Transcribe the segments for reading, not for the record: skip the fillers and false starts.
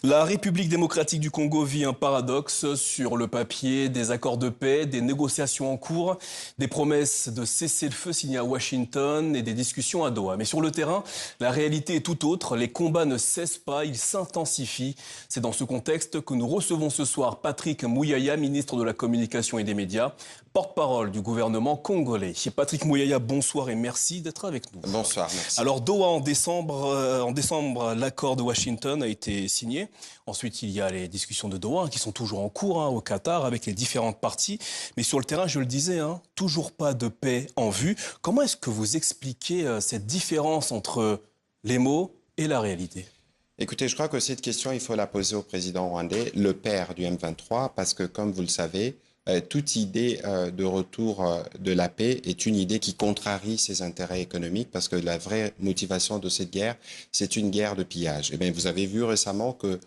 La République démocratique du Congo vit un paradoxe sur le papier, des accords de paix, des négociations en cours, des promesses de cessez-le-feu signées à Washington et des discussions à Doha. Mais sur le terrain, la réalité est tout autre. Les combats ne cessent pas, ils s'intensifient. C'est dans ce contexte que nous recevons ce soir Patrick Muyaya, ministre de la Communication et des Médias, porte-parole du gouvernement congolais. Patrick Muyaya, bonsoir et merci d'être avec nous. Bonsoir, merci. Alors Doha en décembre, l'accord de Washington a été signé. Ensuite, il y a les discussions de Doha qui sont toujours en cours au Qatar avec les différentes parties. Mais sur le terrain, je le disais, toujours pas de paix en vue. Comment est-ce que vous expliquez cette différence entre les mots et la réalité ? Écoutez, je crois que cette question, il faut la poser au président rwandais, le père du M23, parce que comme vous le savez, toute idée de retour de la paix est une idée qui contrarie ses intérêts économiques parce que la vraie motivation de cette guerre, c'est une guerre de pillage. Et bien, vous avez vu récemment que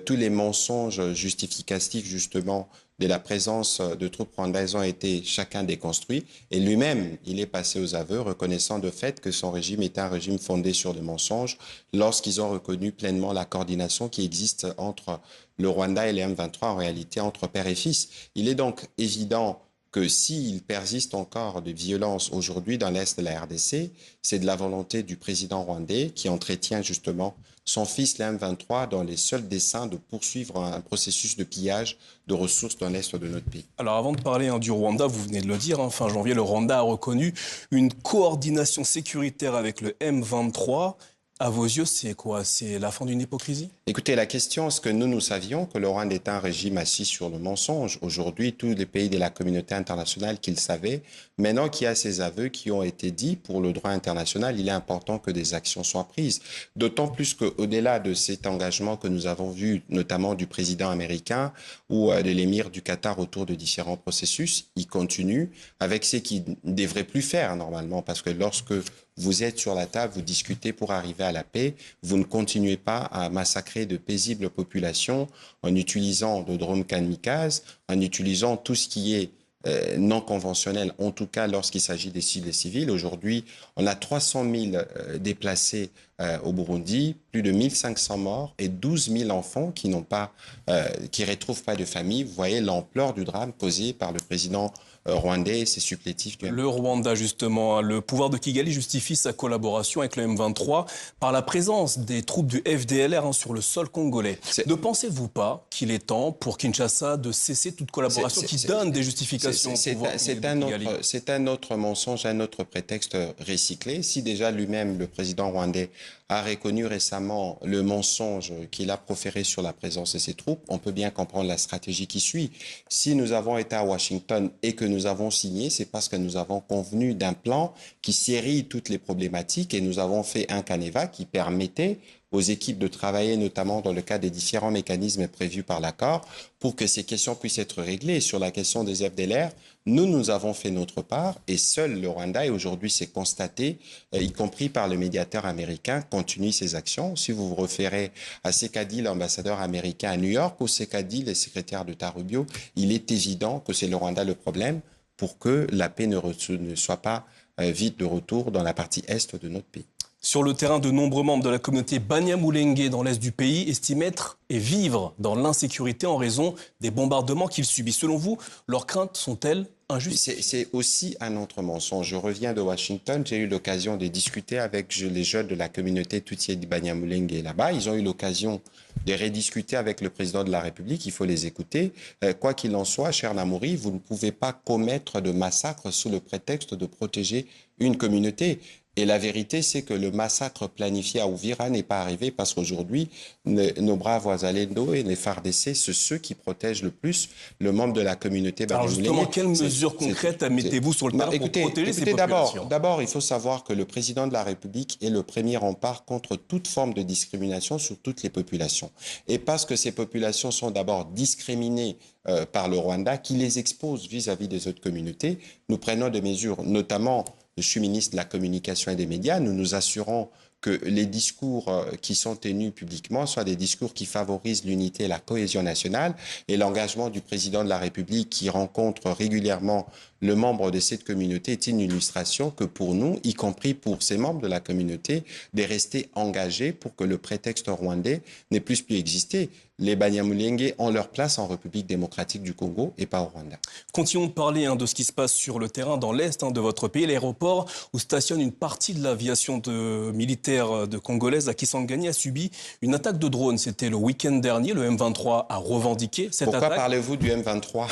tous les mensonges justificatifs, justement, de la présence de troupes rwandaises ont été chacun déconstruits. Et lui-même, il est passé aux aveux, reconnaissant de fait que son régime était un régime fondé sur des mensonges lorsqu'ils ont reconnu pleinement la coordination qui existe entre le Rwanda et les M23, en réalité entre père et fils. Il est donc évident que s'il persiste encore de violence aujourd'hui dans l'Est de la RDC, c'est de la volonté du président rwandais qui entretient justement son fils, le M23, dans les seuls desseins de poursuivre un processus de pillage de ressources dans l'Est de notre pays. Alors avant de parler du Rwanda, vous venez de le dire, fin janvier, le Rwanda a reconnu une coordination sécuritaire avec le M23. À vos yeux, c'est quoi? C'est la fin d'une hypocrisie? Écoutez, la question, est-ce que nous savions que le Rwanda est un régime assis sur le mensonge? Aujourd'hui, tous les pays de la communauté internationale qui le savaient, maintenant qu'il y a ces aveux qui ont été dits pour le droit international, il est important que des actions soient prises. D'autant plus qu'au-delà de cet engagement que nous avons vu, notamment du président américain ou de l'émir du Qatar autour de différents processus, il continue avec ce qu'il ne devrait plus faire normalement, parce que lorsque vous êtes sur la table, vous discutez pour arriver à la paix. Vous ne continuez pas à massacrer de paisibles populations en utilisant de drones kamikazes, en utilisant tout ce qui est non conventionnel, en tout cas lorsqu'il s'agit des cibles civiles. Aujourd'hui, on a 300 000 déplacés au Burundi, plus de 1500 morts et 12 000 enfants qui qui retrouvent pas de famille. Vous voyez l'ampleur du drame causé par le président rwandais et ses supplétifs. Le Rwanda, justement, le pouvoir de Kigali justifie sa collaboration avec le M23 par la présence des troupes du FDLR sur le sol congolais. Ne pensez-vous pas qu'il est temps pour Kinshasa de cesser toute collaboration qui donne des justifications C'est un autre mensonge, un autre prétexte recyclé. Si déjà lui-même, le président rwandais, a reconnu récemment le mensonge qu'il a proféré sur la présence de ses troupes, on peut bien comprendre la stratégie qui suit. Si nous avons été à Washington et que nous avons signé, c'est parce que nous avons convenu d'un plan qui série toutes les problématiques et nous avons fait un canevas qui permettait aux équipes de travailler, notamment dans le cadre des différents mécanismes prévus par l'accord, pour que ces questions puissent être réglées. Sur la question des FDLR, nous avons fait notre part et seul le Rwanda, et aujourd'hui c'est constaté, y compris par le médiateur américain, continue ses actions. Si vous vous référez à ce qu'a dit l'ambassadeur américain à New York ou ce qu'a dit le secrétaire d'État Rubio, il est évident que c'est le Rwanda le problème pour que la paix ne soit pas vite de retour dans la partie est de notre pays. Sur le terrain, de nombreux membres de la communauté Banyamulenge dans l'est du pays estiment être et vivre dans l'insécurité en raison des bombardements qu'ils subissent. Selon vous, leurs craintes sont-elles injustifiées? C'est aussi un autre mensonge. Je reviens de Washington, j'ai eu l'occasion de discuter avec les jeunes de la communauté Tutsi de Banyamulenge là-bas. Ils ont eu l'occasion de rediscuter avec le président de la République, il faut les écouter. Quoi qu'il en soit, cher Namouri, vous ne pouvez pas commettre de massacre sous le prétexte de protéger une communauté. Et la vérité, c'est que le massacre planifié à Uvira n'est pas arrivé parce qu'aujourd'hui, nos braves Ouazalendo et les FARDC, c'est ceux qui protègent le plus le membre de la communauté. Alors justement, quelles mesures concrètes mettez-vous sur le terrain pour protéger ces populations? D'abord, il faut savoir que le président de la République est le premier rempart contre toute forme de discrimination sur toutes les populations. Et parce que ces populations sont d'abord discriminées par le Rwanda, qui les expose vis-à-vis des autres communautés, nous prenons des mesures, notamment. Je suis ministre de la Communication et des Médias. Nous nous assurons que les discours qui sont tenus publiquement soient des discours qui favorisent l'unité et la cohésion nationale. Et l'engagement du président de la République qui rencontre régulièrement le membre de cette communauté est une illustration que pour nous, y compris pour ces membres de la communauté, de rester engagés pour que le prétexte rwandais n'ait plus exister. Les Banyamulenge ont leur place en République démocratique du Congo et pas au Rwanda. Continuons de parler de ce qui se passe sur le terrain dans l'est de votre pays, l'aéroport où stationne une partie de l'aviation militaire de congolaise à Kisangani a subi une attaque de drone. C'était le week-end dernier, le M23 a revendiqué cette attaque. Pourquoi parlez-vous du M23 ?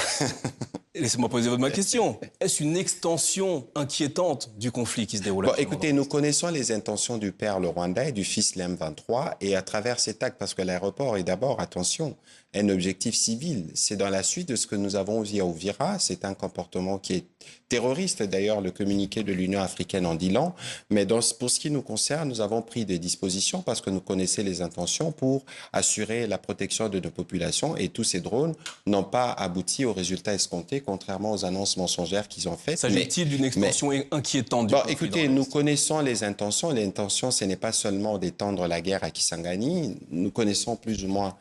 Laissez-moi poser ma question. Est-ce une extension inquiétante du conflit qui se déroule actuellement? Écoutez, nous connaissons les intentions du père le Rwanda et du fils le M23 et à travers cet acte, parce que l'aéroport est d'abord, attention, un objectif civil. C'est dans la suite de ce que nous avons vu à Uvira. C'est un comportement qui est terroriste. D'ailleurs, le communiqué de l'Union africaine en dit long. Mais pour ce qui nous concerne, nous avons pris des dispositions parce que nous connaissions les intentions pour assurer la protection de nos populations. Et tous ces drones n'ont pas abouti aux résultats escomptés, contrairement aux annonces mensongères qu'ils ont faites. S'agit-il d'une extension inquiétante du conflit? Écoutez, nous connaissons les intentions. L'intention, ce n'est pas seulement d'étendre la guerre à Kisangani. Nous connaissons plus ou moins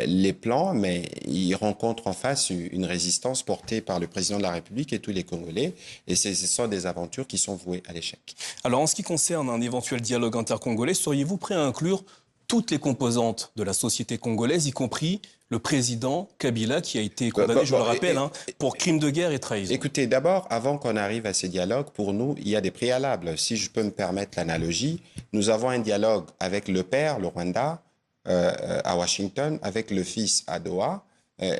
les plans, mais ils rencontrent en face une résistance portée par le président de la République et tous les Congolais. Et ce sont des aventures qui sont vouées à l'échec. Alors, en ce qui concerne un éventuel dialogue intercongolais, seriez-vous prêt à inclure toutes les composantes de la société congolaise, y compris le président Kabila, qui a été condamné, je le rappelle, pour crimes de guerre et trahison? Écoutez, d'abord, avant qu'on arrive à ces dialogues, pour nous, il y a des préalables. Si je peux me permettre l'analogie, nous avons un dialogue avec le père, le Rwanda, à Washington, avec le fils à Doha.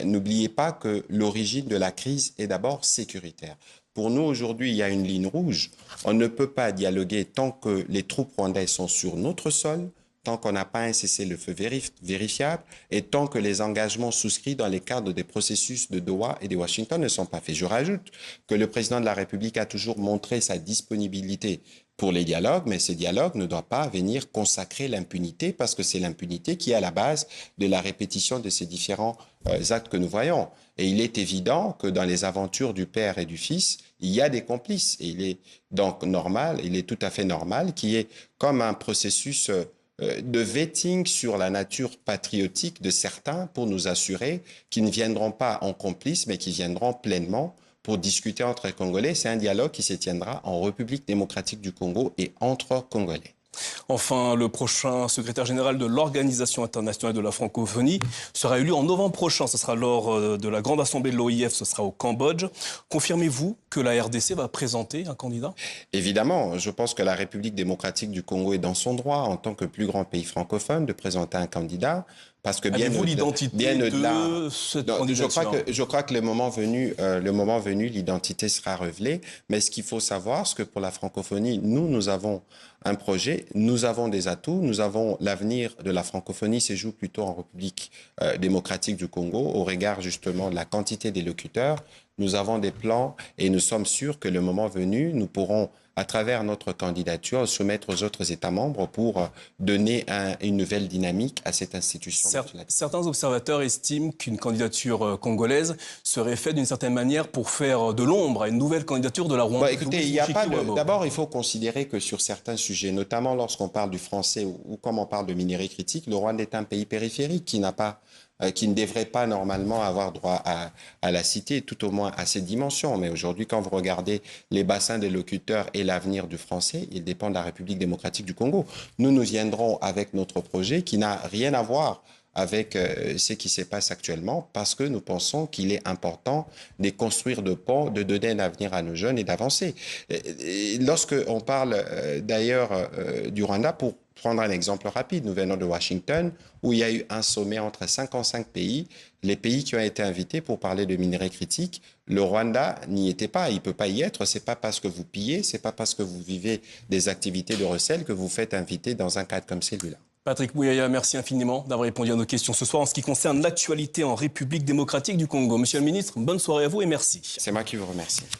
N'oubliez pas que l'origine de la crise est d'abord sécuritaire. Pour nous, aujourd'hui, il y a une ligne rouge. On ne peut pas dialoguer tant que les troupes rwandaises sont sur notre sol, tant qu'on n'a pas un cessez-le-feu vérifiable et tant que les engagements souscrits dans les cadres des processus de Doha et de Washington ne sont pas faits. Je rajoute que le président de la République a toujours montré sa disponibilité pour les dialogues, mais ces dialogues ne doivent pas venir consacrer l'impunité parce que c'est l'impunité qui est à la base de la répétition de ces différents actes que nous voyons. Et il est évident que dans les aventures du père et du fils, il y a des complices. Et il est donc normal, il est tout à fait normal qu'il y ait comme un processus de vetting sur la nature patriotique de certains pour nous assurer qu'ils ne viendront pas en complices, mais qu'ils viendront pleinement pour discuter entre Congolais. C'est un dialogue qui se tiendra en République démocratique du Congo et entre Congolais. Enfin, le prochain secrétaire général de l'Organisation internationale de la francophonie sera élu en novembre prochain. Ce sera lors de la grande assemblée de l'OIF, ce sera au Cambodge. Confirmez-vous que la RDC va présenter un candidat? Évidemment, je pense que la République démocratique du Congo est dans son droit, en tant que plus grand pays francophone, de présenter un candidat. Parce que avez-vous l'identité de cette candidature? Je crois que le moment venu, l'identité sera révélée. Mais ce qu'il faut savoir, c'est que pour la francophonie, nous avons un projet, nous avons des atouts, nous avons l'avenir de la francophonie se joue plutôt en République démocratique du Congo, au regard justement de la quantité des locuteurs. Nous avons des plans et nous sommes sûrs que le moment venu, nous pourrons, à travers notre candidature, soumettre aux autres États membres pour donner une nouvelle dynamique à cette institution. Certains observateurs estiment qu'une candidature congolaise serait faite d'une certaine manière pour faire de l'ombre à une nouvelle candidature de la Rwanda. Écoutez, d'abord, il faut considérer que sur certains sujets, notamment lorsqu'on parle du français ou comme on parle de minerais critiques, le Rwanda est un pays périphérique qui ne devrait pas normalement avoir droit à la cité, tout au moins à ces dimensions. Mais aujourd'hui, quand vous regardez les bassins des locuteurs et l'avenir du français, il dépend de la République démocratique du Congo. Nous viendrons avec notre projet qui n'a rien à voir avec ce qui se passe actuellement, parce que nous pensons qu'il est important de construire de ponts, de donner un avenir à nos jeunes et d'avancer. Lorsqu'on parle d'ailleurs du Rwanda, pour prendre un exemple rapide, nous venons de Washington, où il y a eu un sommet entre 55 pays. Les pays qui ont été invités pour parler de minerais critiques, le Rwanda n'y était pas, il ne peut pas y être. Ce n'est pas parce que vous pillez, ce n'est pas parce que vous vivez des activités de recel que vous faites inviter dans un cadre comme celui-là. Patrick Mouyaya, merci infiniment d'avoir répondu à nos questions ce soir en ce qui concerne l'actualité en République démocratique du Congo. Monsieur le ministre, bonne soirée à vous et merci. C'est moi qui vous remercie.